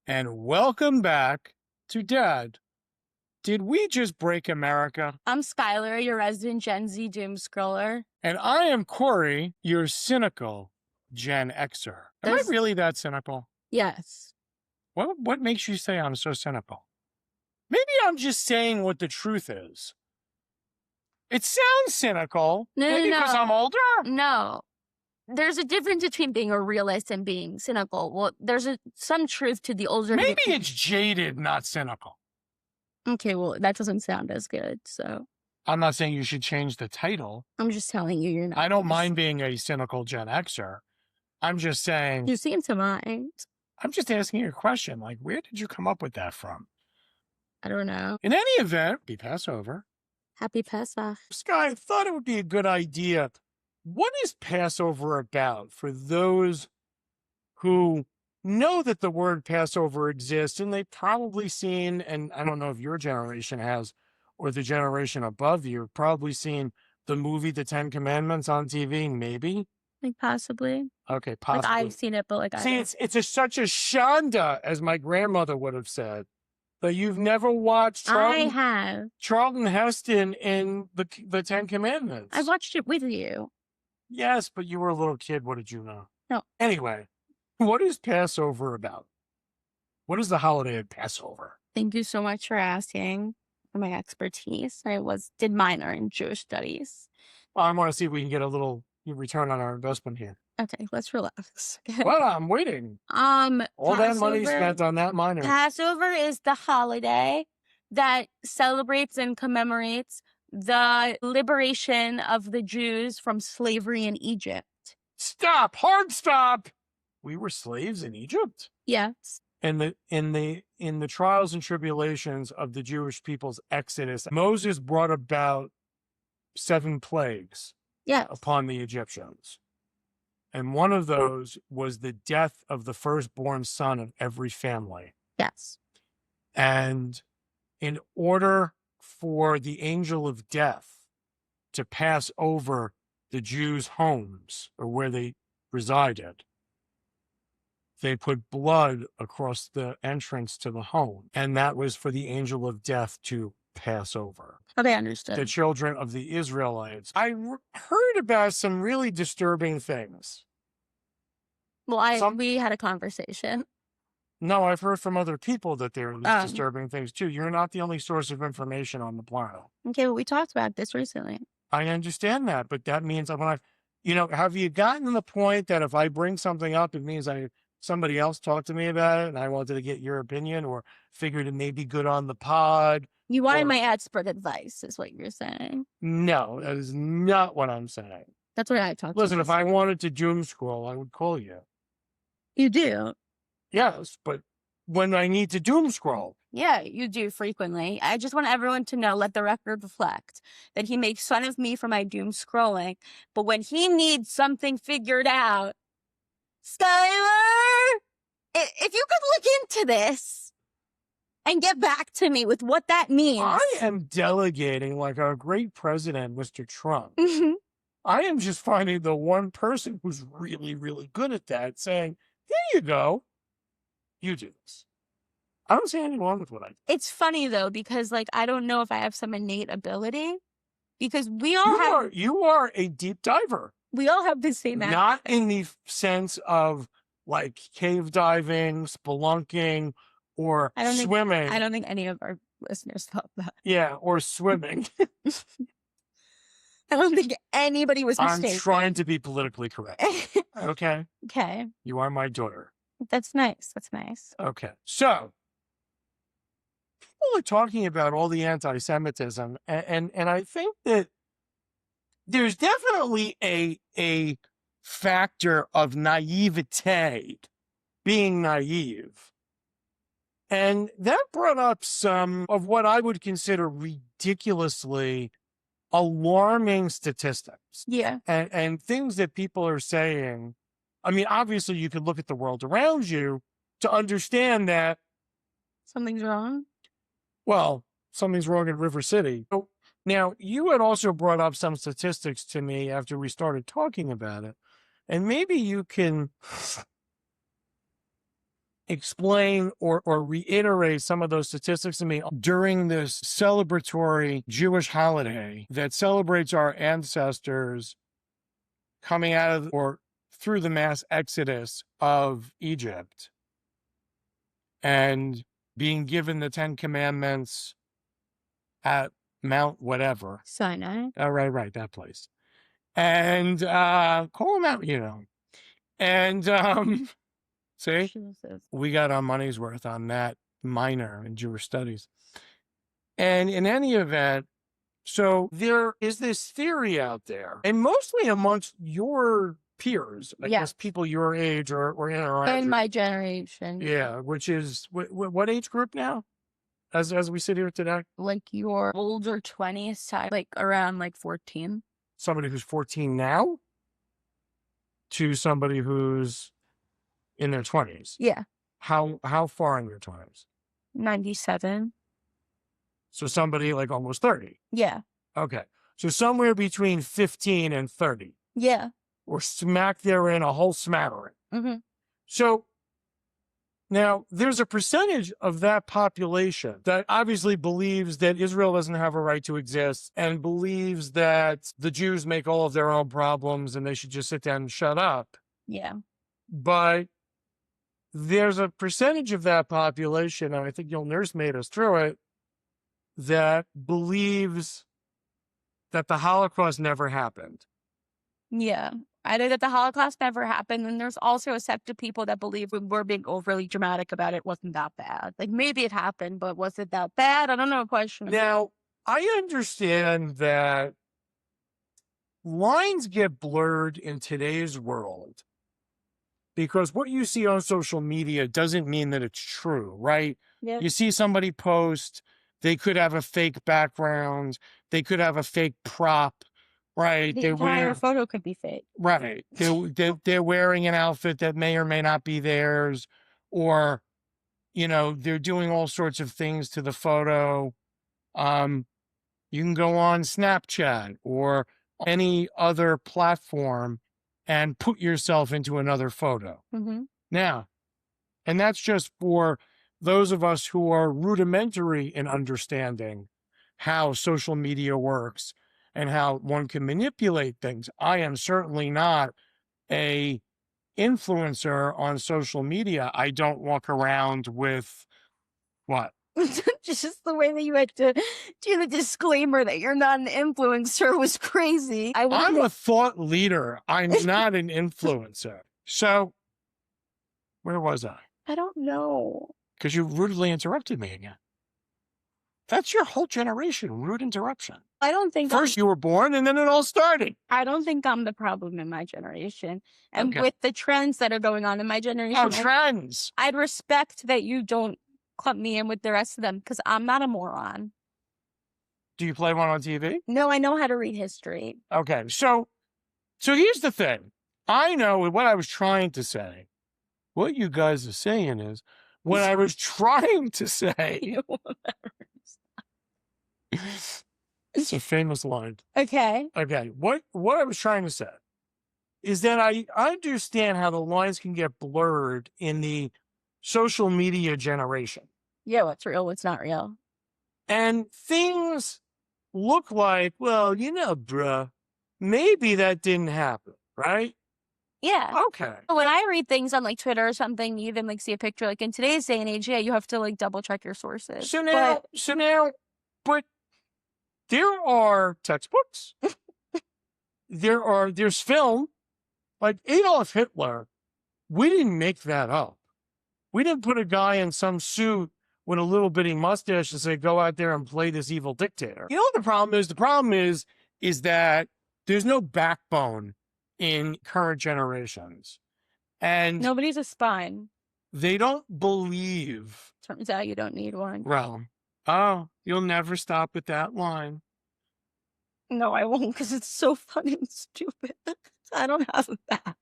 And welcome back to Dad. Did we just break America? I'm Skylar, your resident Gen Z doom scroller. And I am Corey, your cynical Gen Xer. Am I really that cynical? Yes. What makes you say I'm so cynical? Maybe I'm just saying what the truth is. It sounds cynical. Maybe because I'm older? No. There's a difference between being a realist and being cynical. Well, there's some truth to the older. Maybe it's jaded, not cynical. Okay, well, that doesn't sound as good, so. I'm not saying you should change the title. I'm just telling you, you're not. I don't mind being a cynical Gen Xer. I'm just saying. You seem to mind. I'm just asking you a question. Like, where did you come up with that from? I don't know. In any event, be Passover. Happy Pesach. Sky, I thought it would be a good idea. What is Passover about for those who know that the word Passover exists and they've probably seen, and I don't know if your generation has or the generation above you, probably seen the movie The Ten Commandments on TV, maybe? Like possibly. Okay, possibly. Like I've seen it, but like I see, it's such a shanda, as my grandmother would have said, that you've never watched Charlton Heston in the Ten Commandments. I watched it with you. Yes, but you were a little kid. What did you know? No. Anyway, what is Passover about? What is the holiday of Passover? Thank you so much for asking for my expertise. I did minor in Jewish studies. Well, I want to see if we can get a little return on our investment here. Okay, let's relax. Well, I'm waiting. All that money spent on that minor. Passover is the holiday that celebrates and commemorates the liberation of the Jews from slavery in Egypt. Stop! Hard stop! We were slaves in Egypt? Yes. In the trials and tribulations of the Jewish people's exodus, Moses brought about 7 plagues upon the Egyptians. And one of those was the death of the firstborn son of every family. Yes. And in order for the angel of death to pass over the Jews' homes or where they resided, they put blood across the entrance to the home. And that was for the angel of death to pass over. Okay, understood. The children of the Israelites. I heard about some really disturbing things. Well, we had a conversation. No, I've heard from other people that there are these disturbing things too. You're not the only source of information on the planet. Okay, well, we talked about this recently. I understand that, but that means have you gotten to the point that if I bring something up, it means somebody else talked to me about it and I wanted to get your opinion or figured it may be good on the pod? You wanted my expert advice, is what you're saying. No, that is not what I'm saying. That's what I talked. Listen, if I wanted to doom scroll, I would call you. You do? Yes, but when I need to doom scroll. Yeah, you do frequently. I just want everyone to know, let the record reflect, that he makes fun of me for my doom scrolling. But when he needs something figured out, Skylar, if you could look into this and get back to me with what that means. I am delegating like our great president, Mr. Trump. I am just finding the one person who's really, really good at that, saying, here you go. You do this. I don't see anything wrong with what I do. It's funny, though, because, I don't know if I have some innate ability. Because we all You are a deep diver. We all have the same accent. Not in the sense of, cave diving, spelunking, or swimming. I don't think any of our listeners thought that. Yeah, or swimming. I don't think anybody was mistaken. I'm trying to be politically correct. Okay? Okay. You are my daughter. That's nice. That's nice. Okay. So, people are talking about all the anti-Semitism, and I think that there's definitely a factor of naivete, being naive. And that brought up some of what I would consider ridiculously alarming statistics. Yeah. And things that people are saying. I mean, obviously, you could look at the world around you to understand that something's wrong. Well, something's wrong in River City. Now, you had also brought up some statistics to me after we started talking about it. And maybe you can explain or reiterate some of those statistics to me during this celebratory Jewish holiday that celebrates our ancestors coming out of or through the mass exodus of Egypt and being given the 10 Commandments at Mount whatever. Sinai. Oh, right, that place. And call them out, And see, Jesus. we got our money's worth on that minor in Jewish studies. And in any event, so there is this theory out there, and mostly amongst your peers, I guess people your age or in our In my generation. Yeah, which is what age group now? As we sit here today? Like your older 20s side, like around like 14. Somebody who's 14 now to somebody who's in their 20s. Yeah. How far in your 20s? 97. So somebody like almost 30. Yeah. Okay. So somewhere between 15 and 30. Yeah. Or smack there in a whole smattering. Mm-hmm. So now there's a percentage of that population that obviously believes that Israel doesn't have a right to exist and believes that the Jews make all of their own problems and they should just sit down and shut up. Yeah. But there's a percentage of that population, and I think your nurse made us through it, that believes that the Holocaust never happened. Yeah. Either that the Holocaust never happened, and there's also a set of people that believe we're being overly dramatic about it. Wasn't that bad? Like maybe it happened, but was it that bad? I don't know. Question. Now, I understand that lines get blurred in today's world because what you see on social media doesn't mean that it's true, right? Yeah. You see somebody post, they could have a fake background, they could have a fake prop, right? The entire photo could be fake. Right. They're wearing an outfit that may or may not be theirs, or, they're doing all sorts of things to the photo. You can go on Snapchat or any other platform and put yourself into another photo. Mm-hmm. Now, and that's just for those of us who are rudimentary in understanding how social media works and how one can manipulate things. I am certainly not a influencer on social media. I don't walk around with what? Just the way that you had to do the disclaimer that you're not an influencer was crazy. I'm a thought leader. I'm not an influencer. So, where was I? I don't know. Because you rudely interrupted me again. That's your whole generation, rude interruption. I don't think first you were born and then it all started. I don't think I'm the problem in my generation. And with the trends that are going on in my generation. Oh, trends. I'd respect that you don't clump me in with the rest of them because I'm not a moron. Do you play one on TV? No, I know how to read history. Okay, so here's the thing. I know what I was trying to say. What you guys are saying is, what I was trying to say. It's a famous line. Okay. Okay. What I was trying to say is that I understand how the lines can get blurred in the social media generation. Yeah, what's real, what's not real. And things look like, well, bruh, maybe that didn't happen, right? Yeah. Okay. When I read things on like Twitter or something, you even like see a picture like in today's day and age, yeah, you have to like double check your sources. So now, but there are textbooks. There's film. Like Adolf Hitler, we didn't make that up. We didn't put a guy in some suit with a little bitty mustache and say, go out there and play this evil dictator. You know what the problem is? The problem is that there's no backbone in current generations. And nobody's a spine. They don't believe. Turns out you don't need one. Well, oh, you'll never stop with that line. No, I won't, because it's so funny and stupid. I don't have a back.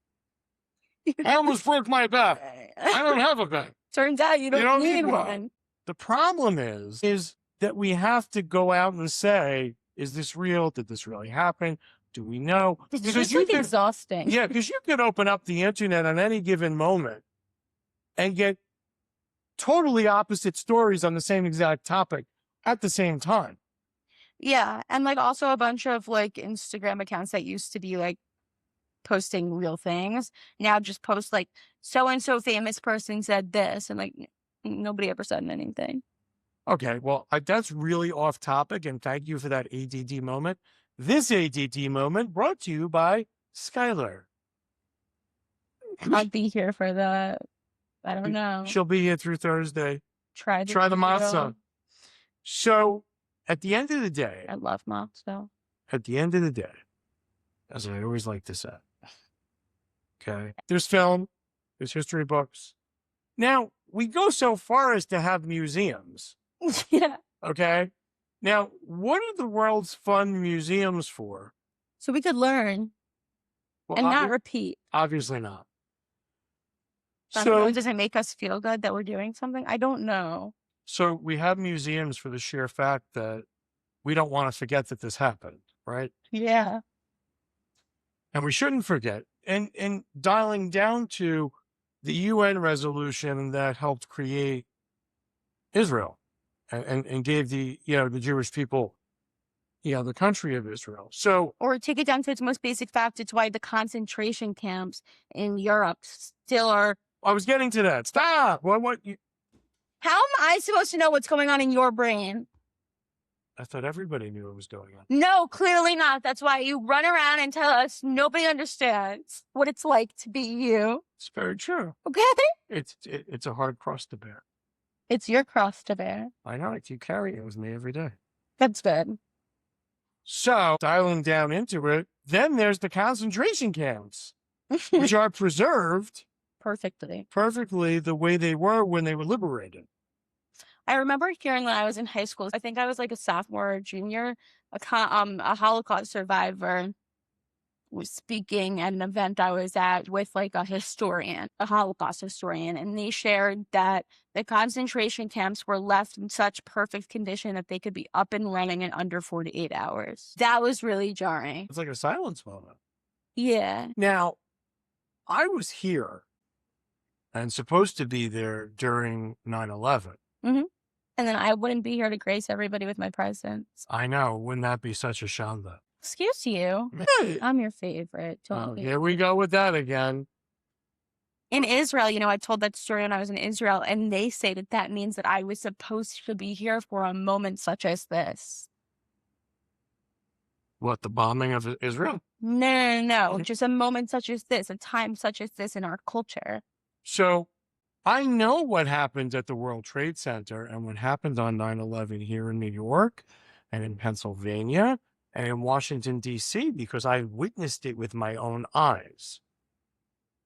I almost broke my back. I don't have a back. Turns out you don't need one. The problem is that we have to go out and say, is this real? Did this really happen? Do we know? It's just like exhausting. Yeah, because you could open up the internet on any given moment and get totally opposite stories on the same exact topic at the same time. Yeah. And like also a bunch of like Instagram accounts that used to be like posting real things now just post like so and so famous person said this, and like nobody ever said anything. Okay, well, that's really off topic, and thank you for that ADD moment. This ADD moment brought to you by Skylar. I'd be here for that. I don't know. She'll be here through Thursday. Try the matzah. So, at the end of the day, I love matzah. At the end of the day, as I always like to say, okay, there's film, there's history books. Now, we go so far as to have museums. Yeah. Okay. Now, what are the world's fun museums for? So we could learn and not repeat. Obviously not. So does it make us feel good that we're doing something? I don't know. So we have museums for the sheer fact that we don't want to forget that this happened, right? Yeah. And we shouldn't forget. And dialing down to the UN resolution that helped create Israel and gave the Jewish people, the country of Israel. So, or take it down to its most basic fact, it's why the concentration camps in Europe still are. I was getting to that. Stop. What? How am I supposed to know what's going on in your brain? I thought everybody knew what was going on. No, clearly not. That's why you run around and tell us nobody understands what it's like to be you. It's very true. Okay? It's a hard cross to bear. It's your cross to bear. I know. I keep carrying it with me every day. That's good. So, dialing down into it, then there's the concentration camps, which are preserved perfectly the way they were when they were liberated. I remember hearing when I was in high school, I think I was like a sophomore or junior, a Holocaust survivor was speaking at an event I was at with like a Holocaust historian, and they shared that the concentration camps were left in such perfect condition that they could be up and running in under 48 hours. That was really jarring. It's like a silence moment. Yeah. Now, I was here and supposed to be there during 9/11. Mm-hmm. And then I wouldn't be here to grace everybody with my presence. I know. Wouldn't that be such a shanda? Excuse you. Hey. I'm your favorite. Here we go with that again. In Israel, I told that story when I was in Israel, and they say that means that I was supposed to be here for a moment such as this. What, the bombing of Israel? No. Just a moment such as this, a time such as this in our culture. So I know what happened at the World Trade Center and what happened on 9/11 here in New York and in Pennsylvania and in Washington, D.C., because I witnessed it with my own eyes.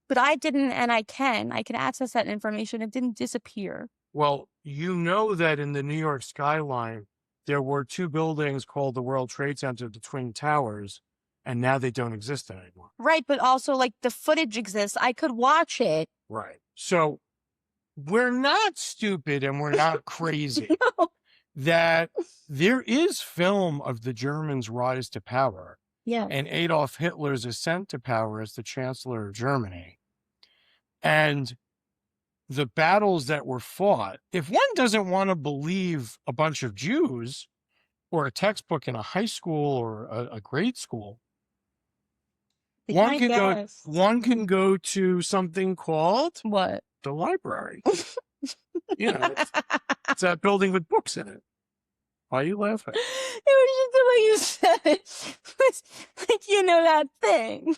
But I didn't, and I can access that information. It didn't disappear. Well, you know that in the New York skyline, there were two buildings called the World Trade Center, the Twin Towers, and now they don't exist anymore. Right, but also, like, the footage exists. I could watch it. Right. So we're not stupid and we're not crazy. No. That there is film of the Germans' rise to power. Yeah. And Adolf Hitler's ascent to power as the Chancellor of Germany. And the battles that were fought. If one doesn't want to believe a bunch of Jews or a textbook in a high school or a grade school, one can go to something called what? The library. It's that building with books in it. Why are you laughing? It was just the way you said it. It's like, that thing.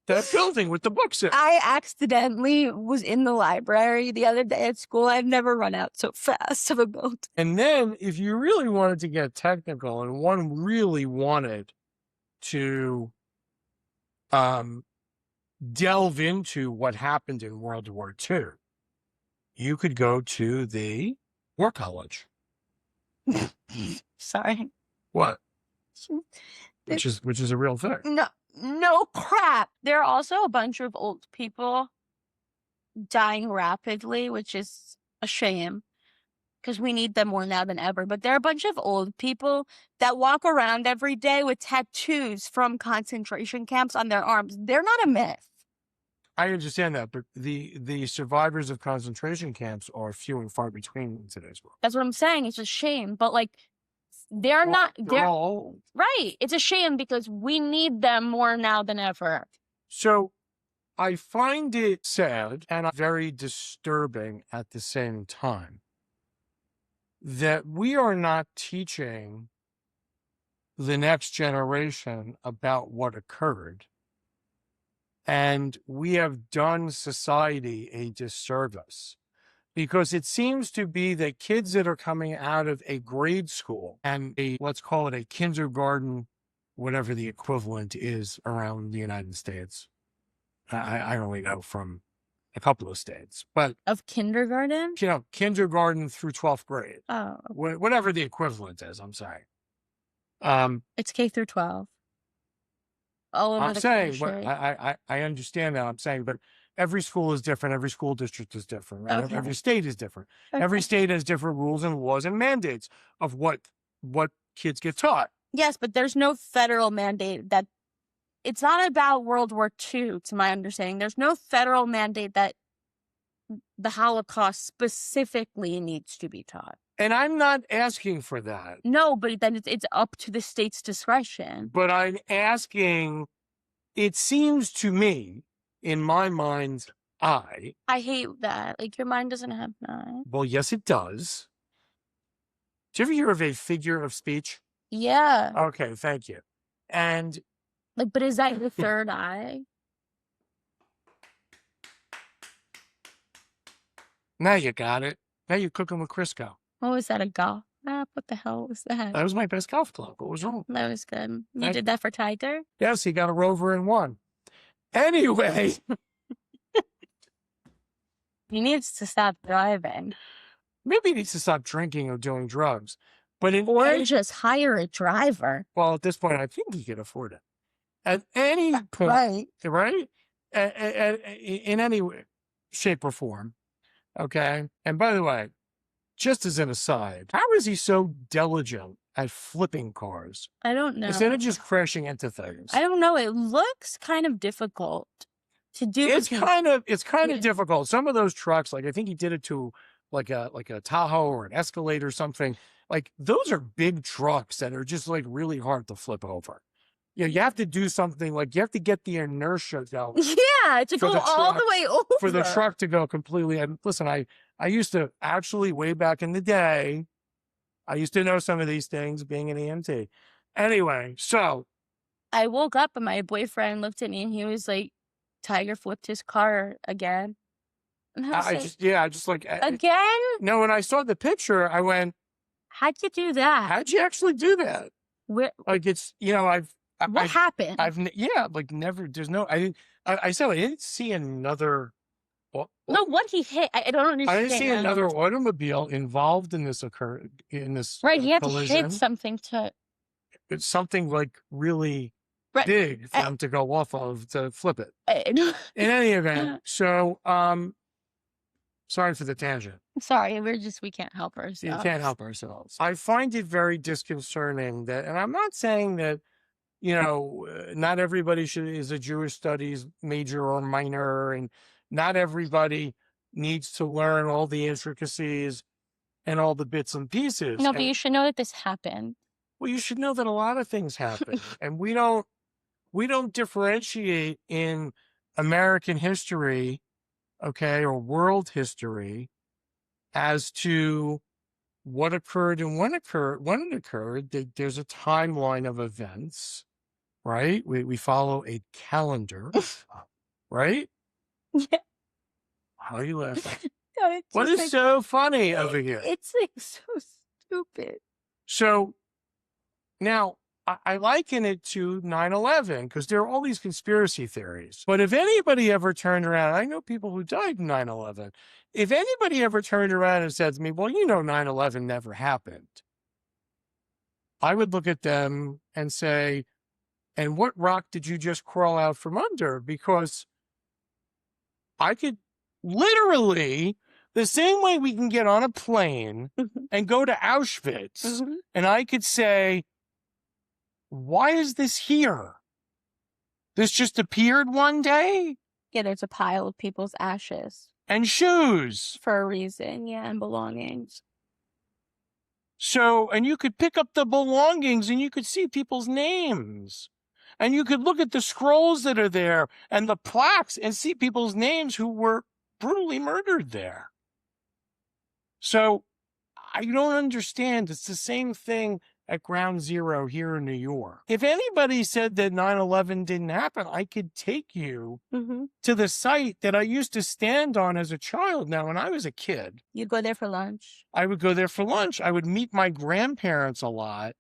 That building with the books in it. I accidentally was in the library the other day at school. I've never run out so fast of a building. And then if you really wanted to get technical and one really wanted to delve into what happened in World War II, you could go to the War College. Sorry. What? Which is a real thing. No crap. There are also a bunch of old people dying rapidly, which is a shame because we need them more now than ever. But there are a bunch of old people that walk around every day with tattoos from concentration camps on their arms. They're not a myth. I understand that, but the survivors of concentration camps are few and far between in today's world. That's what I'm saying. It's a shame, but like they're Well, not. they're all old. Right. It's a shame because we need them more now than ever. So I find it sad and very disturbing at the same time that we are not teaching the next generation about what occurred. And we have done society a disservice because it seems to be that kids that are coming out of a grade school and let's call it a kindergarten, whatever the equivalent is around the United States. I only know from a couple of states, but Of kindergarten? Kindergarten through 12th grade, Oh, whatever the equivalent is, I'm sorry. it's K through 12. All over I'm the saying, country. I understand that. I'm saying, but every school is different. Every school district is different. Right? Okay. Every state is different. Okay. Every state has different rules and laws and mandates of what kids get taught. Yes, but there's no federal mandate that it's not about World War II, to my understanding. There's no federal mandate that the Holocaust specifically needs to be taught. And I'm not asking for that. No, but then it's up to the state's discretion. But I'm asking, it seems to me, in my mind's eye. I hate that. Like, your mind doesn't have nine. Well, yes, it does. Did you ever hear of a figure of speech? Yeah. Okay, thank you. And like, but is that your third eye? now you got it. Now you're cooking with Crisco. What was that, a golf app? What the hell was that? That was my best golf club. What was wrong? That was good. You did that for Tiger? Yes, he got a Rover and won. Anyway. He needs to stop driving. Maybe he needs to stop drinking or doing drugs. But or just hire a driver. Well, at this point, I think he can afford it. At any point, right? In any way, shape or form. Okay? And by the way, just as an aside, how is he so diligent at flipping cars? I don't know. Instead of just crashing into things. I don't know. It looks kind of difficult to do. It's kind of difficult. Some of those trucks, like I think he did it to like a Tahoe or an Escalade or something. Like those are big trucks that are just like really hard to flip over. You know, you have to do something like you have to get the inertia going. Yeah, to go all the way over. For the truck to go completely. And listen, I used to actually, way back in the day, I used to know some of these things being an EMT. Anyway, so. I woke up and my boyfriend looked at me and he was like, Tiger flipped his car again. And I just like. Again? No, when I saw the picture, I went. How'd you do that? How'd you actually do that? Where? Like it's, what happened? Like never, there's no, I said I didn't see another. No, what he hit, I don't understand. I didn't see another automobile involved in this Right, he had collision. to hit something to. It's something like really big for him to go off of to flip it. In any event, so, sorry for the tangent. Sorry, we can't help ourselves. You can't help ourselves. I find it very disconcerting that, and I'm not saying that, not everybody is a Jewish studies major or minor, and not everybody needs to learn all the intricacies and all the bits and pieces. No, but you should know that this happened. Well, you should know that a lot of things happen, and we don't differentiate in American history, okay, or world history, as to what occurred and when it occurred. There's a timeline of events, right? We follow a calendar, right? Yeah. How are you laughing? No, what is so funny over here? It's like so stupid. So now I liken it to 9/11 because there are all these conspiracy theories. But if anybody ever turned around, I know people who died in 9/11. If anybody ever turned around and said to me, well, 9/11 never happened, I would look at them and say, and what rock did you just crawl out from under? Because I could literally, the same way we can get on a plane and go to Auschwitz, and I could say, why is this here? This just appeared one day? Yeah, there's a pile of people's ashes and shoes. for a reason. Yeah, and belongings. So, and you could pick up the belongings and you could see people's names. And you could look at the scrolls that are there and the plaques and see people's names who were brutally murdered there. So I don't understand. It's the same thing at Ground Zero here in New York. If anybody said that 9/11 didn't happen, I could take you to the site that I used to stand on as a child. Now, when I was a kid, You'd go there for lunch. I would go there for lunch. I would meet my grandparents a lot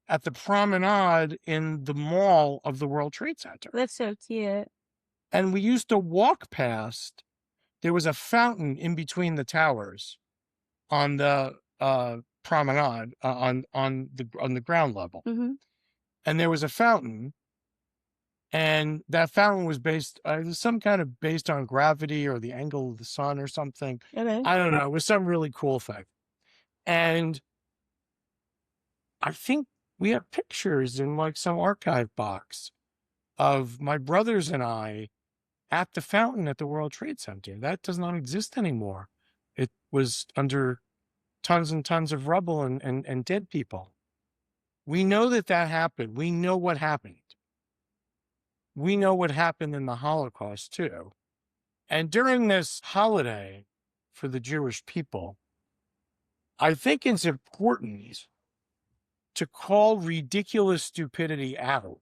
at the promenade in the mall of the World Trade Center. That's so cute. And we used to walk past. There was a fountain in between the towers on the promenade on the ground level, and there was a fountain, and that fountain was based some kind of based on gravity or the angle of the sun or something. Okay. I don't know. It was some really cool thing, and I think we have pictures in like some archive box of my brothers and I at the fountain at the World Trade Center. That does not exist anymore. It was under tons and tons of rubble and dead people. We know that happened. We know what happened. We know what happened in the Holocaust too. And during this holiday for the Jewish people, I think it's important to call ridiculous stupidity out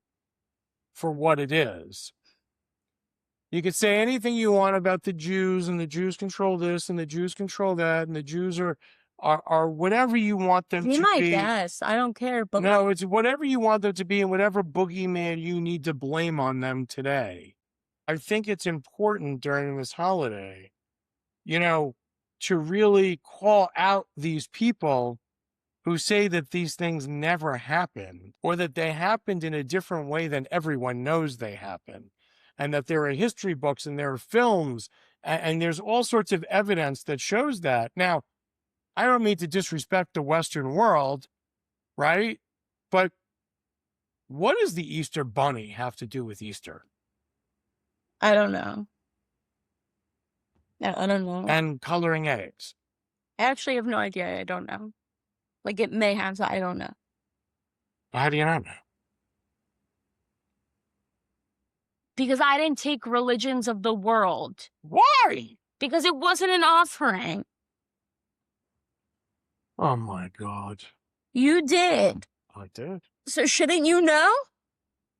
for what it is. You could say anything you want about the Jews, and the Jews control this, and the Jews control that, and the Jews are whatever you want them Be to my be. guest. I don't care. But No, it's whatever you want them to be and whatever boogeyman you need to blame on them today. I think it's important during this holiday, to really call out these people who say that these things never happened, or that they happened in a different way than everyone knows they happened, and that there are history books and there are films, and there's all sorts of evidence that shows that. Now, I don't mean to disrespect the Western world, right? But what does the Easter Bunny have to do with Easter? I don't know. I don't know. And coloring eggs? I actually have no idea. I don't know. Like, it may have, I don't know. How do you not know? Because I didn't take religions of the world. Why? Because it wasn't an offering. Oh my God. You did. I did. So shouldn't you know?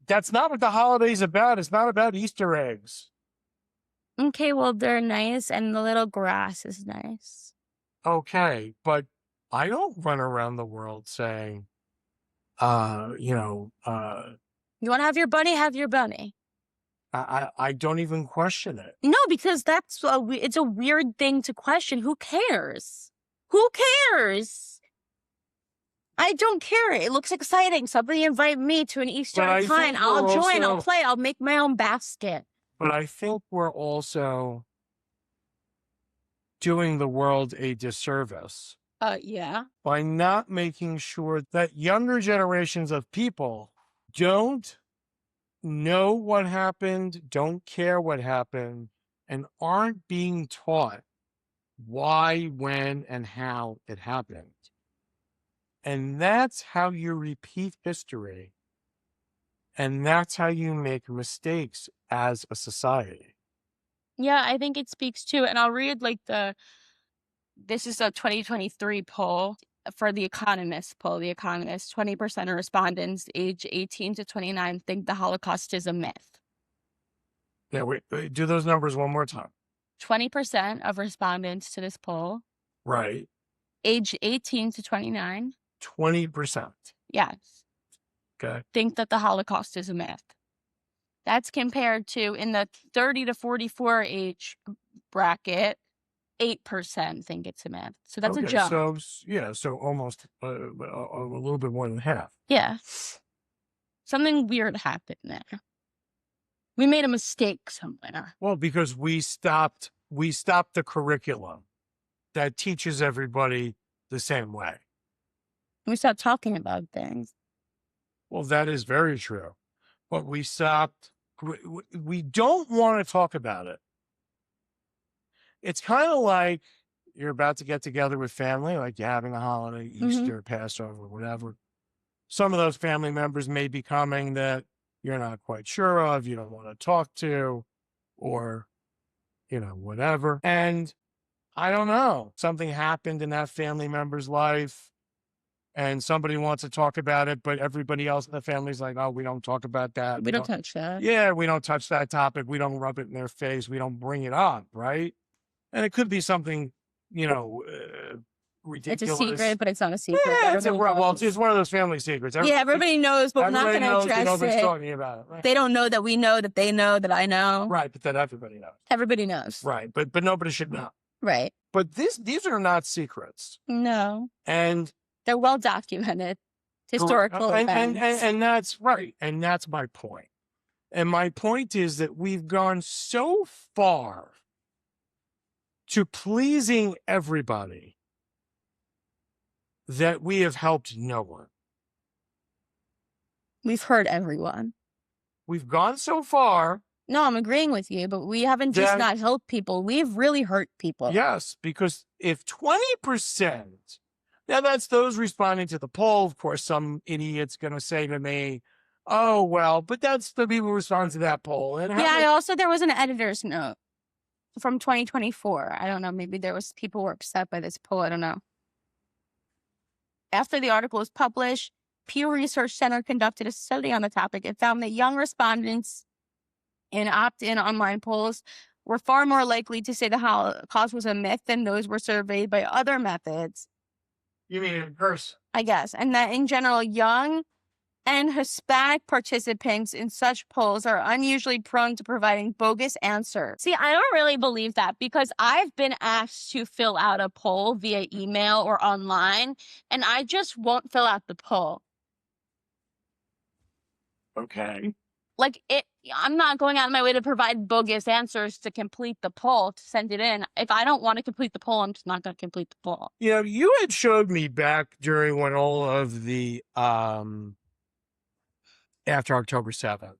That's not what the holiday's about. It's not about Easter eggs. Okay, well, they're nice, and the little grass is nice. Okay, but I don't run around the world saying, You want to have your bunny? Have your bunny. I don't even question it. No, because it's a weird thing to question. Who cares? Who cares? I don't care. It looks exciting. Somebody invite me to an Easter egg hunt. I'll join. I'll play. I'll make my own basket. But I think we're also doing the world a disservice. Yeah. By not making sure that younger generations of people don't know what happened, don't care what happened, and aren't being taught why, when, and how it happened. And that's how you repeat history. And that's how you make mistakes as a society. Yeah, I think it speaks to, and I'll read this is a 2023 poll for The Economist poll. The Economist, 20% of respondents age 18 to 29 think the Holocaust is a myth. Yeah, wait, do those numbers one more time. 20% of respondents to this poll. Right. Age 18 to 29. 20%. Yes. Okay. Think that the Holocaust is a myth. That's compared to, in the 30 to 44 age bracket, 8% think it's a myth. So that's a jump. So almost a little bit more than half. Yeah. Something weird happened there. We made a mistake somewhere. Well, because we stopped the curriculum that teaches everybody the same way. We stopped talking about things. Well, that is very true. But we stopped We don't want to talk about it. It's kind of like you're about to get together with family, like you're having a holiday, Easter, Passover, whatever. Some of those family members may be coming that you're not quite sure of, you don't want to talk to, or, whatever. And I don't know, something happened in that family member's life and somebody wants to talk about it, but everybody else in the family's like, oh, we don't talk about that. We don't touch that. Yeah, we don't touch that topic. We don't rub it in their face. We don't bring it up, right? And it could be something, ridiculous. It's a secret, but it's not a secret. Yeah, it's one of those family secrets. Everybody knows, but we're not going to address nobody's it. Talking about it. Right? They don't know that we know that they know that I know. Right, but then everybody knows. Everybody knows. Right, but nobody should know. Right. But these are not secrets. No. And they're well documented historical events. And that's right. And that's my point. And my point is that we've gone so far to pleasing everybody that we have helped no one. We've hurt everyone. We've gone so far. No, I'm agreeing with you, but we haven't just not helped people. We've really hurt people. Yes, because if 20%, now that's those responding to the poll. Of course, some idiot's going to say to me, oh, well, but that's the people who respond to that poll. And there was an editor's note from 2024. I don't know. Maybe there was people who were upset by this poll. I don't know. After the article was published, Pew Research Center conducted a study on the topic. It found that young respondents in opt-in online polls were far more likely to say the Holocaust was a myth than those were surveyed by other methods. You mean in person? I guess. And that in general, young and Hispanic participants in such polls are unusually prone to providing bogus answers. See, I don't really believe that because I've been asked to fill out a poll via email or online, and I just won't fill out the poll. Okay. I'm not going out of my way to provide bogus answers to complete the poll, to send it in. If I don't want to complete the poll, I'm just not going to complete the poll. You had showed me back during when all of the, after October 7th,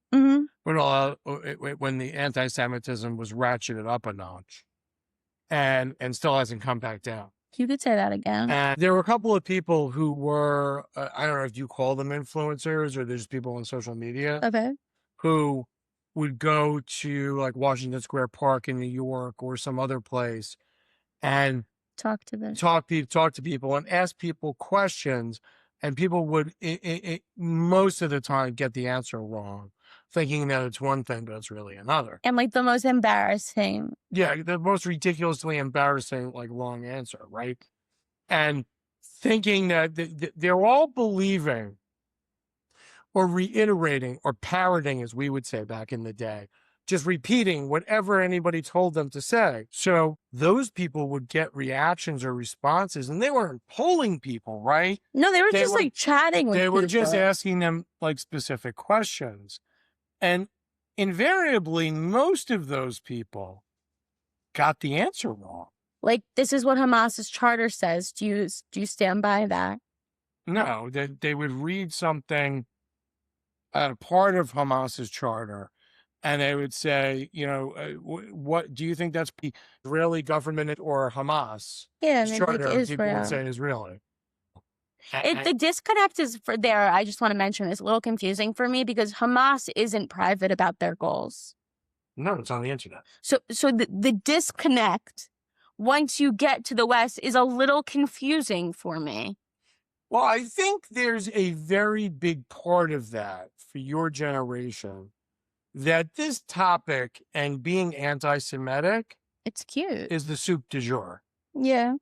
when the anti-Semitism was ratcheted up a notch and still hasn't come back down. You could say that again. And there were a couple of people who were, I don't know if you call them influencers or there's people on social media. Okay. Who would go to like Washington Square Park in New York or some other place and talk to people and ask people questions, and people would most of the time get the answer wrong, thinking that it's one thing but it's really another. And like the most embarrassing. Yeah, the most ridiculously embarrassing like long answer, right? And thinking that they're all believing or reiterating or parroting, as we would say back in the day, just repeating whatever anybody told them to say. So those people would get reactions or responses, and they weren't polling people, right? No, they were like chatting with people. They were just asking them like specific questions. And invariably, most of those people got the answer wrong. Like, this is what Hamas's charter says. Do you stand by that? No, they would read something, a part of Hamas's charter, and they would say, what do you think that's Israeli government or Hamas? Yeah, charter. Israel. People would say Israeli. The disconnect is for there. I just want to mention it's a little confusing for me because Hamas isn't private about their goals. No, it's on the internet. So the disconnect once you get to the West is a little confusing for me. Well, I think there's a very big part of that for your generation, that this topic and being anti-Semitic, it's cute, is the soup du jour. Yeah.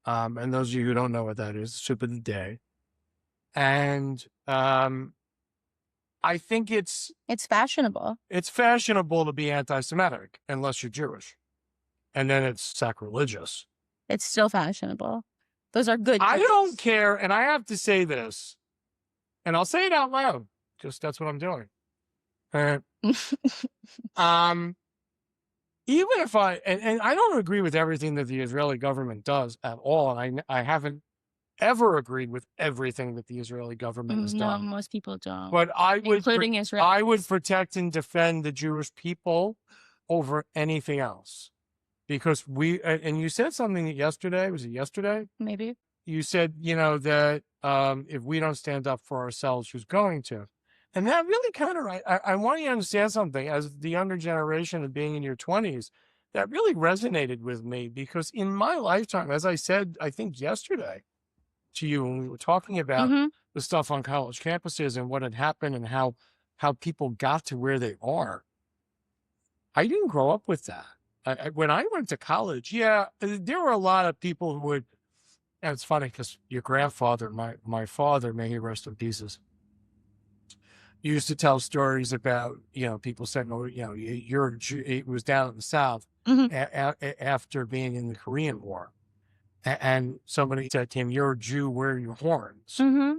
And those of you who don't know what that is, soup of the day. And I think it's fashionable. It's fashionable to be anti-Semitic unless you're Jewish. And then it's sacrilegious. It's still fashionable. Those are good. I don't care. And I have to say this, and I'll say it out loud, just that's what I'm doing. Even if and I don't agree with everything that the Israeli government does at all, and I haven't ever agreed with everything that the Israeli government has No, done. most people don't. But including Israel. I would protect and defend the Jewish people over anything else. Because and you said something yesterday, was it yesterday? Maybe. You said, that if we don't stand up for ourselves, who's going to? And that really kind of, I want you to understand something, as the younger generation of being in your 20s, that really resonated with me, because in my lifetime, as I said, I think yesterday to you, when we were talking about hmm the stuff on college campuses and what had happened and how people got to where they are, I didn't grow up with that. When I went to college, there were a lot of people who would, and it's funny because your grandfather, my father, may he rest in pieces, used to tell stories about, people saying, oh, you're a Jew. It was down in the South hmm after being in the Korean War. And somebody said to him, you're a Jew, where are your horns? hmm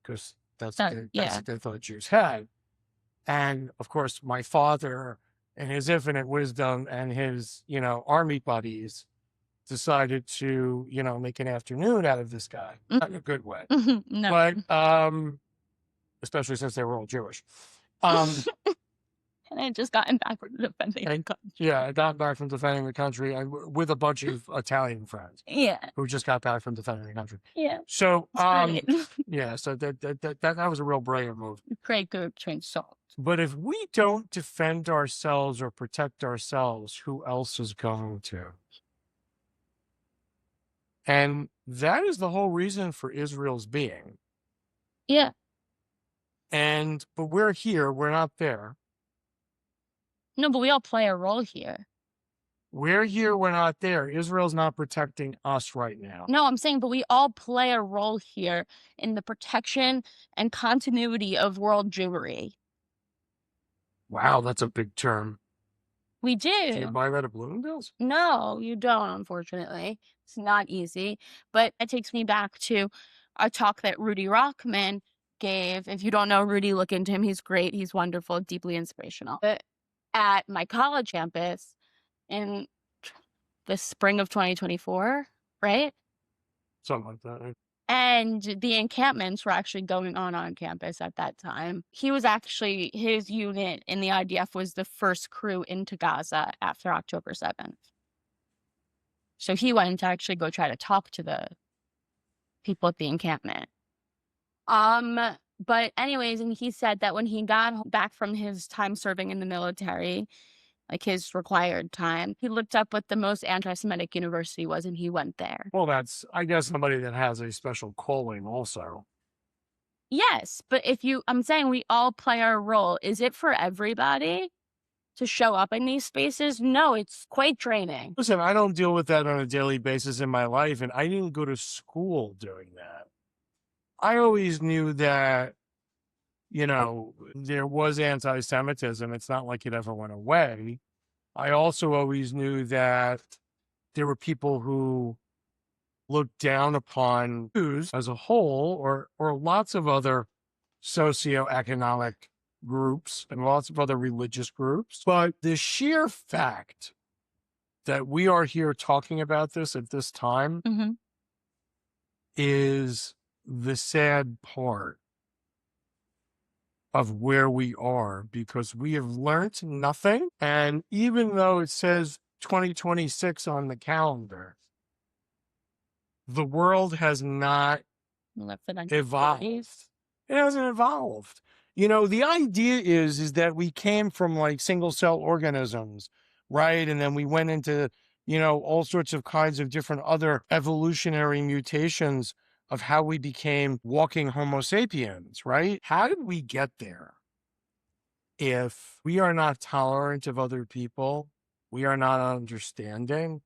Because that's That, what yeah. they thought Jews had. And of course, my father, and his infinite wisdom and his, army buddies, decided to, make an afternoon out of this guy. Not in a good way. No. But especially since they were all Jewish. And I had just gotten back from defending the country. Yeah, I got back from defending the country with a bunch of Italian friends. Yeah. Who just got back from defending the country. Yeah. So, Great. yeah, so that was a real brilliant move. Great group trained salt. But if we don't defend ourselves or protect ourselves, who else is going to? And that is the whole reason for Israel's being. Yeah. But we're here, we're not there. No, but we all play a role here. We're here, we're not there. Israel's not protecting us right now. No, I'm saying, but we all play a role here in the protection and continuity of world Jewry. Wow, that's a big term. We do. Do you buy that at Bloomingdale's? No, you don't, unfortunately. It's not easy. But it takes me back to a talk that Rudy Rockman gave. If you don't know Rudy, look into him. He's great. He's wonderful, deeply inspirational. But at my college campus in the spring of 2024, right? Something like that. Right? And the encampments were actually going on campus at that time. He was actually, his unit in the IDF was the first crew into Gaza after October 7th. So he went to actually go try to talk to the people at the encampment. But anyways, and he said that when he got back from his time serving in the military, like his required time, he looked up what the most anti-Semitic university was, and he went there. Well, that's, I guess, somebody that has a special calling also. Yes, but I'm saying we all play our role. Is it for everybody to show up in these spaces? No, it's quite draining. Listen, I don't deal with that on a daily basis in my life, and I didn't go to school doing that. I always knew that, there was anti-Semitism. It's not like it ever went away. I also always knew that there were people who looked down upon Jews as a whole, or lots of other socioeconomic groups and lots of other religious groups. But the sheer fact that we are here talking about this at this time is the sad part of where we are, because we have learned nothing. And even though it says 2026 on the calendar, the world has not evolved. It hasn't evolved. The idea is that we came from like single cell organisms, right? And then we went into, all sorts of kinds of different other evolutionary mutations of how we became walking Homo sapiens, right? How did we get there? If we are not tolerant of other people, we are not understanding,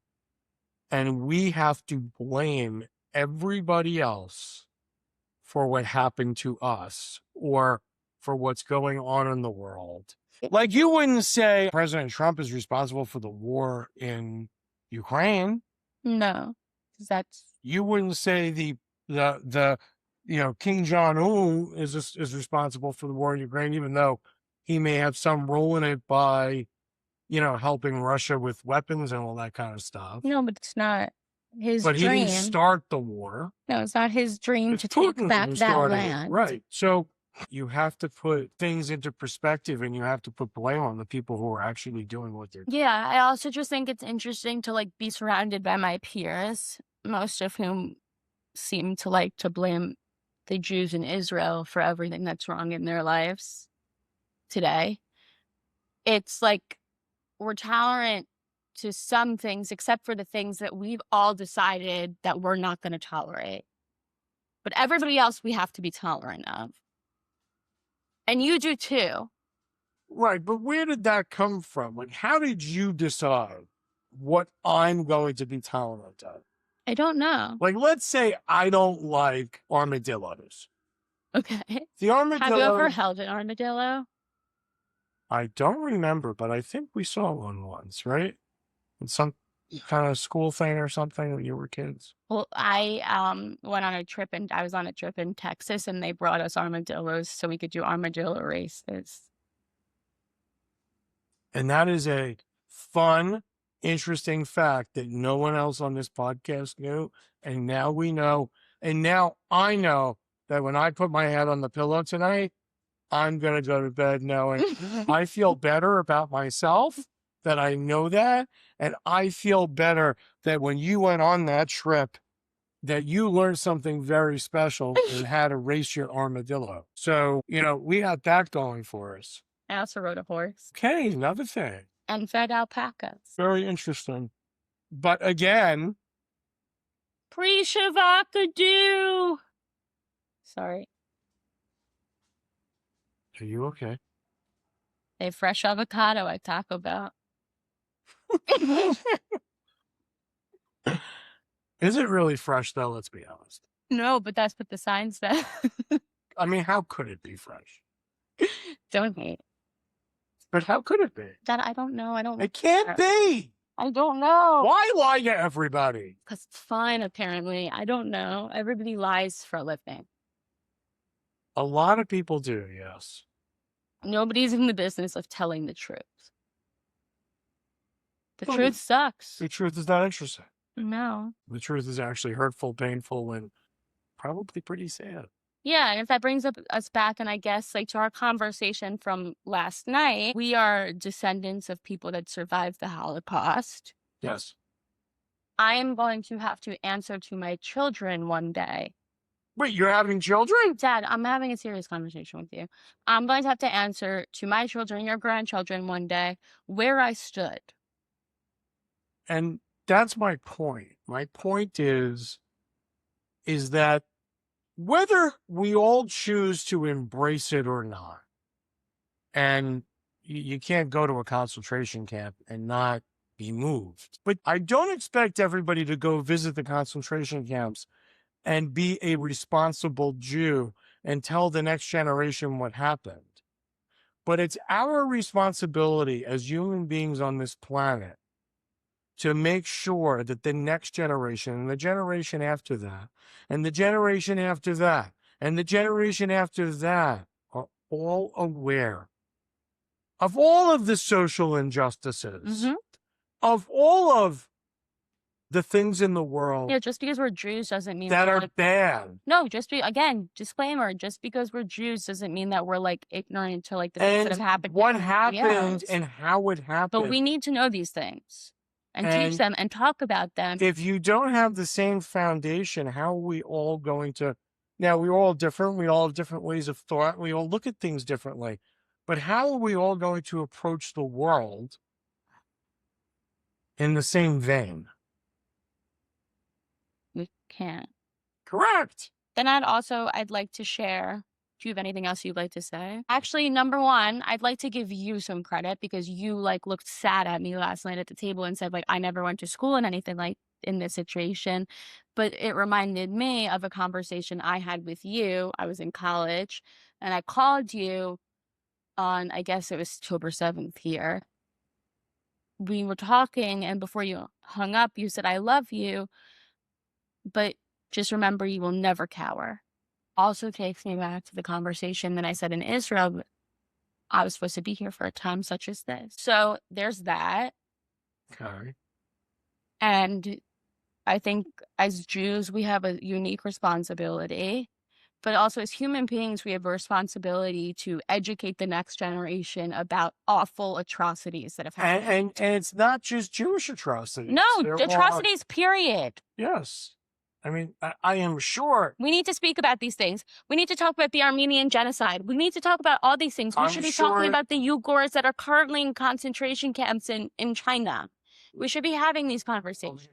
and we have to blame everybody else for what happened to us or for what's going on in the world. Like, you wouldn't say President Trump is responsible for the war in Ukraine. No, you wouldn't say the King Jong-un is responsible for the war in Ukraine, even though he may have some role in it by, helping Russia with weapons and all that kind of stuff. No, but it's not. his But he didn't dream. start the war. No, it's not his dream It's to take Putin back who that started it. land. Right. So you have to put things into perspective, and you have to put blame on the people who are actually doing what they're doing. Yeah, I also just think it's interesting to like be surrounded by my peers, most of whom seem to like to blame the Jews in Israel for everything that's wrong in their lives today. It's like we're tolerant to some things, except for the things that we've all decided that we're not going to tolerate. But everybody else we have to be tolerant of. And you do too. Right. But where did that come from? Like, how did you decide what I'm going to be tolerant of? I don't know. Like, let's say I don't like armadillos. Okay. The Have you ever armadillo, held an armadillo? I don't remember, but I think we saw one once, right? In some kind of school thing or something when you were kids. Well, I went on a trip and I was on a trip in Texas and they brought us armadillos so we could do armadillo races. And that is a fun, interesting fact that no one else on this podcast knew. And now we know. And now I know that when I put my head on the pillow tonight, I'm going to go to bed knowing I feel better about myself, that I know that. And I feel better that when you went on that trip, that you learned something very special in how to race your armadillo. So, we got that going for us. I also rode a horse Okay, another thing. and fed alpacas. Very interesting. But again, Pre-Shavakadu. Sorry. are you okay? They have fresh avocado at Taco Bell. Is it really fresh, though? Let's be honest. No, but that's what the sign said. I mean, how could it be fresh? Don't hate. But how could it be? That I don't know. I don't know. It can't be. I don't know. Why lie to everybody? Because it's fine, apparently. I don't know. Everybody lies for a living. A lot of people do, yes. Nobody's in the business of telling the truth. The truth sucks. The truth is not interesting. No. The truth is actually hurtful, painful, and probably pretty sad. Yeah, and if that brings us back, and I guess like to our conversation from last night, we are descendants of people that survived the Holocaust. Yes. I am going to have to answer to my children one day. Wait, you're having children? Dad, I'm having a serious conversation with you. I'm going to have to answer to my children, your grandchildren one day, where I stood. And that's my point. My point is that whether we all choose to embrace it or not, and you can't go to a concentration camp and not be moved. But I don't expect everybody to go visit the concentration camps and be a responsible Jew and tell the next generation what happened. But it's our responsibility as human beings on this planet to make sure that the next generation and the generation after that and the generation after that and the generation after that are all aware of all of the social injustices, of all of the things in the world. Yeah, just because we're Jews doesn't mean that we're are like, bad. No, again, disclaimer, just because we're Jews doesn't mean that we're like ignorant to like the things that have happened. What happened and how it happened. But we need to know these things and teach them and talk about them. If you don't have the same foundation, how are we all going to? Now, we're all different. We all have different ways of thought. We all look at things differently. But how are we all going to approach the world in the same vein? We can't. Correct. Then I'd like to share. Do you have anything else you'd like to say? Actually, number one, I'd like to give you some credit because you like looked sad at me last night at the table and said like, I never went to school and anything like in this situation. But it reminded me of a conversation I had with you. I was in college and I called you on, I guess it was October 7th here. We were talking and before you hung up, you said, I love you, but just remember you will never cower. Also takes me back to the conversation that I said in Israel, I was supposed to be here for a time such as this. So there's that. Okay. And I think as Jews, we have a unique responsibility, but also as human beings, we have a responsibility to educate the next generation about awful atrocities that have happened. And it's not just Jewish atrocities. No, There are- atrocities, period. yes. I mean, I am sure. We need to speak about these things. We need to talk about the Armenian genocide. We need to talk about all these things. We should be talking about the Uyghurs that are currently in concentration camps in China. We should be having these conversations.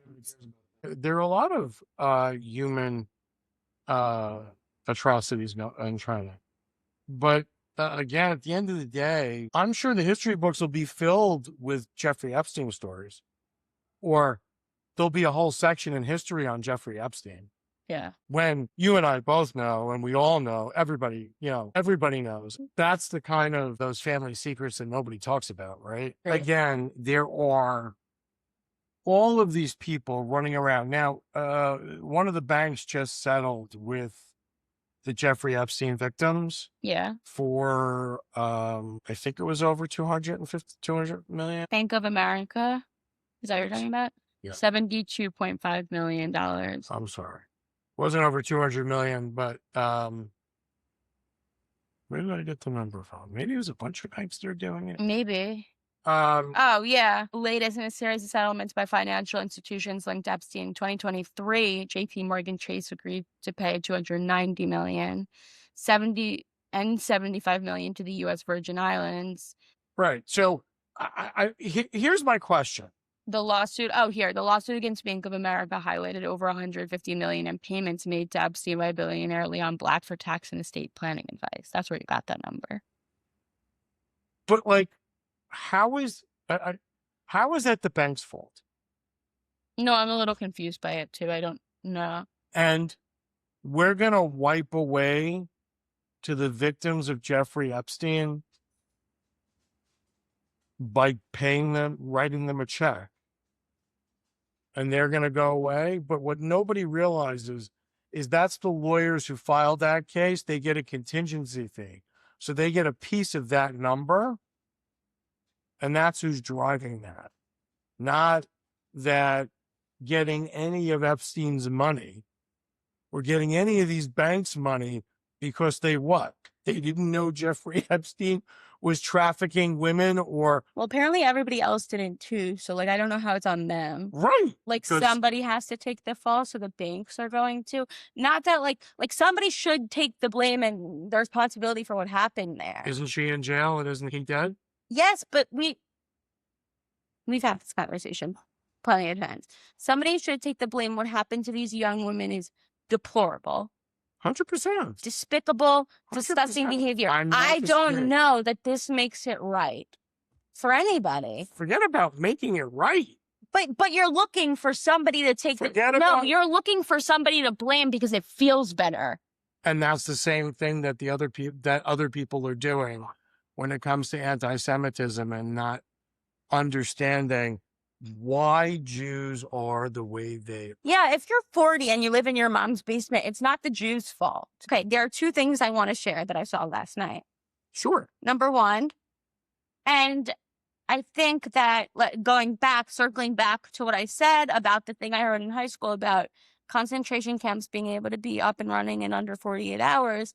There are a lot of human atrocities in China. But again, at the end of the day, I'm sure the history books will be filled with Jeffrey Epstein stories. Or there'll be a whole section in history on Jeffrey Epstein. Yeah. When you and I both know, and we all know, everybody knows. That's the kind of those family secrets that nobody talks about, right? Again, there are all of these people running around. Now, one of the banks just settled with the Jeffrey Epstein victims. Yeah. For, I think it was over 200 million. Bank of America. Is that what you're talking about? Yeah. $72.5 million. I'm sorry. Wasn't over 200 million, but where did I get the number from? Maybe it was a bunch of banks that are doing it. Maybe. Oh, yeah. Latest in a series of settlements by financial institutions linked to Epstein. In 2023, JP Morgan Chase agreed to pay $290 million, $75 million to the U.S. Virgin Islands. Right. So here's my question. The lawsuit against Bank of America highlighted over $150 million in payments made to Epstein by billionaire Leon Black for tax and estate planning advice. That's where you got that number. But like, how is that the bank's fault? No, I'm a little confused by it too. I don't know. And we're gonna wipe away to the victims of Jeffrey Epstein by paying them, writing them a check. And they're going to go away. But what nobody realizes is that's the lawyers who filed that case. They get a contingency fee. So they get a piece of that number. And that's who's driving that. Not that getting any of Epstein's money or getting any of these banks' money because they what? They didn't know Jeffrey Epstein was trafficking women or... Well, apparently everybody else didn't too. So, like, I don't know how it's on them. Right. Like, somebody has to take the fall, so the banks are going to. Not that, like somebody should take the blame and the responsibility for what happened there. Isn't she in jail and isn't he dead? Yes, but we've had this conversation plenty of times. Somebody should take the blame. What happened to these young women is deplorable. 100%. Despicable, disgusting behavior. I don't know that this makes it right for anybody. Forget about making it right. But you're looking for somebody to take you're looking for somebody to blame because it feels better. And that's the same thing that other people are doing when it comes to anti-Semitism and not understanding why Jews are the way they are. Yeah, if you're 40 and you live in your mom's basement, it's not the Jews' fault. Okay, there are two things I want to share that I saw last night. Sure. Number one, and I think that circling back to what I said about the thing I heard in high school about concentration camps being able to be up and running in under 48 hours,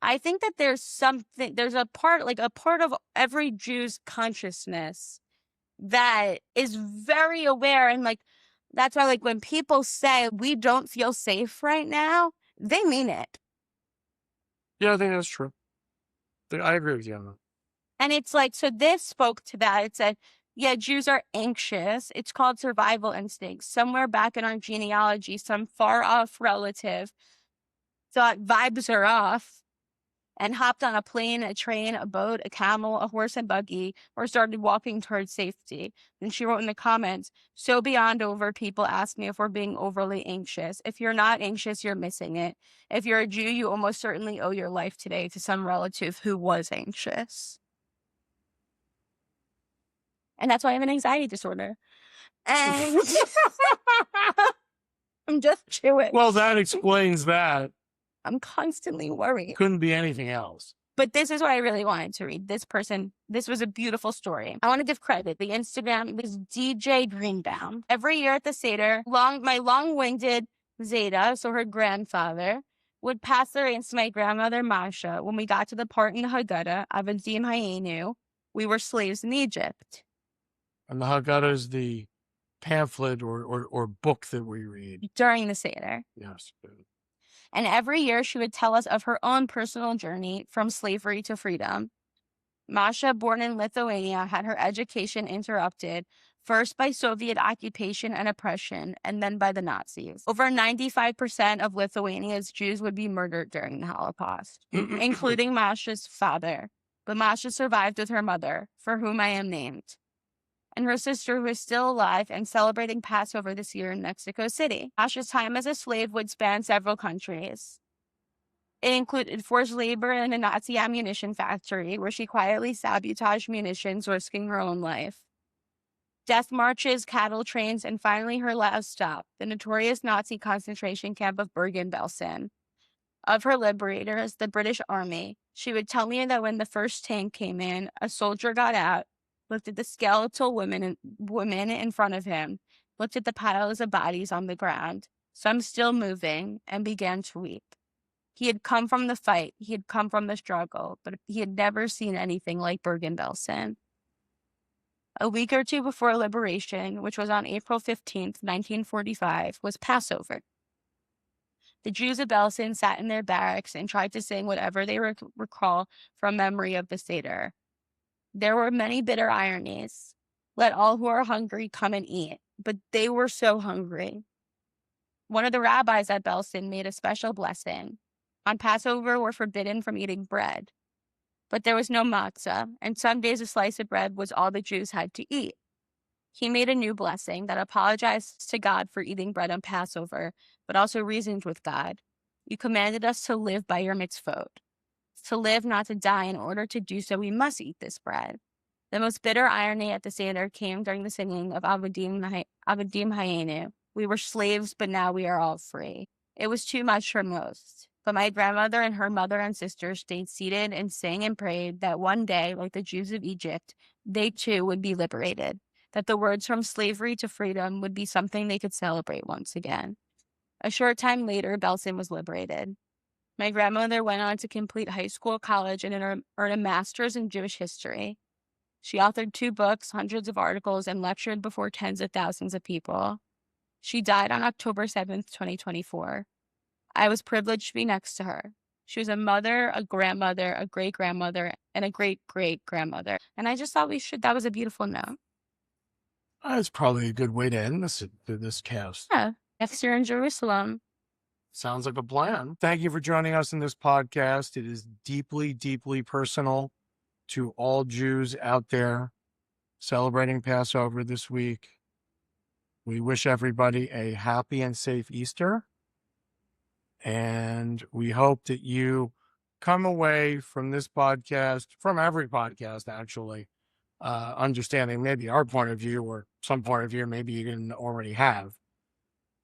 I think that there's a part of every Jew's consciousness that is very aware. And like, that's why, like, when people say we don't feel safe right now, they mean it. Yeah, I think that's true. I agree with you on that. And it's like, so this spoke to that. It said, yeah, Jews are anxious. It's called survival instinct. Somewhere back in our genealogy, some far off relative thought vibes are off and hopped on a plane, a train, a boat, a camel, a horse and buggy, or started walking towards safety. Then she wrote in the comments, so beyond over, people ask me if we're being overly anxious. If you're not anxious, you're missing it. If you're a Jew, you almost certainly owe your life today to some relative who was anxious. And that's why I have an anxiety disorder. And I'm just chewing. Well, that explains that. I'm constantly worried. Couldn't be anything else. But this is what I really wanted to read. This was a beautiful story. I want to give credit. The Instagram is DJ Greenbaum. Every year at the Seder, my long-winded Zeta, so her grandfather, would pass the reins to my grandmother Masha. When we got to the part in the Haggadah, Avadim Hayenu, we were slaves in Egypt. And the Haggadah is the pamphlet or book that we read during the Seder. Yes. And every year she would tell us of her own personal journey from slavery to freedom. Masha, born in Lithuania, had her education interrupted, first by Soviet occupation and oppression, and then by the Nazis. Over 95% of Lithuania's Jews would be murdered during the Holocaust, including Masha's father. But Masha survived with her mother, for whom I am named, and her sister, who is still alive and celebrating Passover this year in Mexico City. Masha's time as a slave would span several countries. It included forced labor in a Nazi ammunition factory, where she quietly sabotaged munitions, risking her own life. Death marches, cattle trains, and finally her last stop, the notorious Nazi concentration camp of Bergen-Belsen. Of her liberators, the British Army, she would tell me that when the first tank came in, a soldier got out, looked at the skeletal women in front of him, looked at the piles of bodies on the ground, some still moving, and began to weep. He had come from the fight, he had come from the struggle, but he had never seen anything like Bergen-Belsen. A week or two before liberation, which was on April 15th, 1945, was Passover. The Jews of Belsen sat in their barracks and tried to sing whatever they recall from memory of the Seder. There were many bitter ironies. Let all who are hungry come and eat. But they were so hungry. One of the rabbis at Belsen made a special blessing. On Passover, we're forbidden from eating bread. But there was no matzah, and some days a slice of bread was all the Jews had to eat. He made a new blessing that apologized to God for eating bread on Passover, but also reasoned with God. You commanded us to live by your mitzvot. To live, not to die. In order to do so, we must eat this bread. The most bitter irony at the Seder came during the singing of Avadim Hayenu. We were slaves, but now we are all free. It was too much for most. But my grandmother and her mother and sister stayed seated and sang and prayed that one day, like the Jews of Egypt, they too would be liberated, that the words from slavery to freedom would be something they could celebrate once again. A short time later, Belsen was liberated. My grandmother went on to complete high school, college, and earn a master's in Jewish history. She authored 2 books, hundreds of articles, and lectured before tens of thousands of people. She died on October 7th, 2024. I was privileged to be next to her. She was a mother, a grandmother, a great-grandmother, and a great-great-grandmother. And I just thought that was a beautiful note. That's probably a good way to end this cast. Yeah, next year in Jerusalem. Sounds like a plan. Thank you for joining us in this podcast. It is deeply, deeply personal to all Jews out there celebrating Passover this week. We wish everybody a happy and safe Easter. And we hope that you come away from this podcast, from every podcast actually, understanding maybe our point of view or some point of view maybe you didn't already have.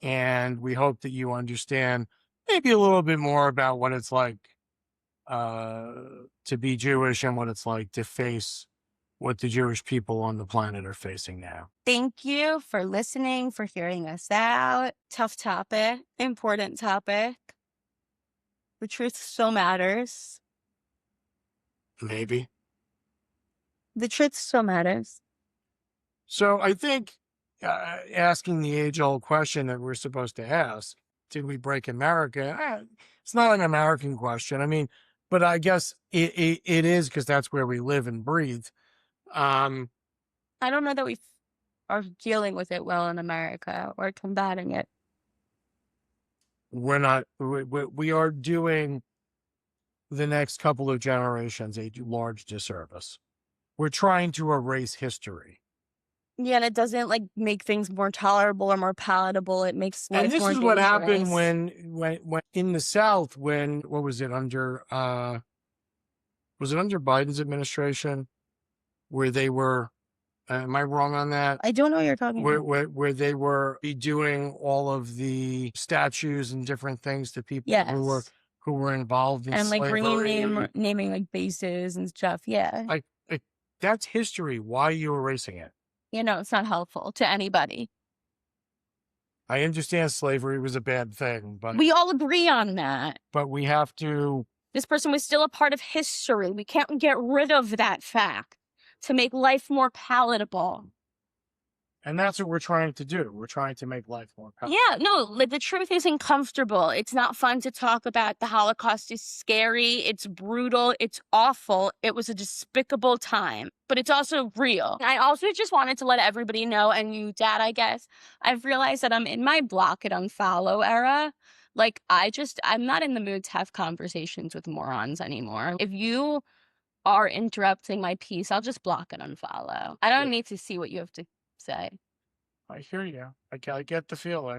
And we hope that you understand maybe a little bit more about what it's like to be Jewish and what it's like to face what the Jewish people on the planet are facing now. Thank you for listening, for hearing us out. Tough topic, important topic. The truth still matters. Maybe. The truth still matters. So I think asking the age-old question that we're supposed to ask, did we break America? It's not an American question. I mean, but I guess it is because that's where we live and breathe. I don't know that we are dealing with it well in America or combating it. We're not. We are doing the next couple of generations a large disservice. We're trying to erase history. Yeah, and it doesn't like make things more tolerable or more palatable. It makes life and this more is what dangerous. happened when in the South when what was it under Biden's administration where they were am I wrong on that? I don't know what you're talking about. Where they were doing all of the statues and different things to people Yes. who were involved in And like slavery. naming like bases and stuff. Yeah. Like, that's history. Why are you erasing it? You know, it's not helpful to anybody. I understand slavery was a bad thing, We all agree on that. but we have to. This person was still a part of history. We can't get rid of that fact to make life more palatable. And that's what we're trying to do. We're trying to make life more palatable. Yeah, no, like the truth isn't comfortable. It's not fun to talk about. The Holocaust is scary. It's brutal. It's awful. It was a despicable time, but it's also real. I also just wanted to let everybody know, and you, Dad, I guess, I've realized that I'm in my block and unfollow era. Like, I'm not in the mood to have conversations with morons anymore. If you are interrupting my peace, I'll just block and unfollow. I don't need to see what you have to say. I hear you. I get the feeling.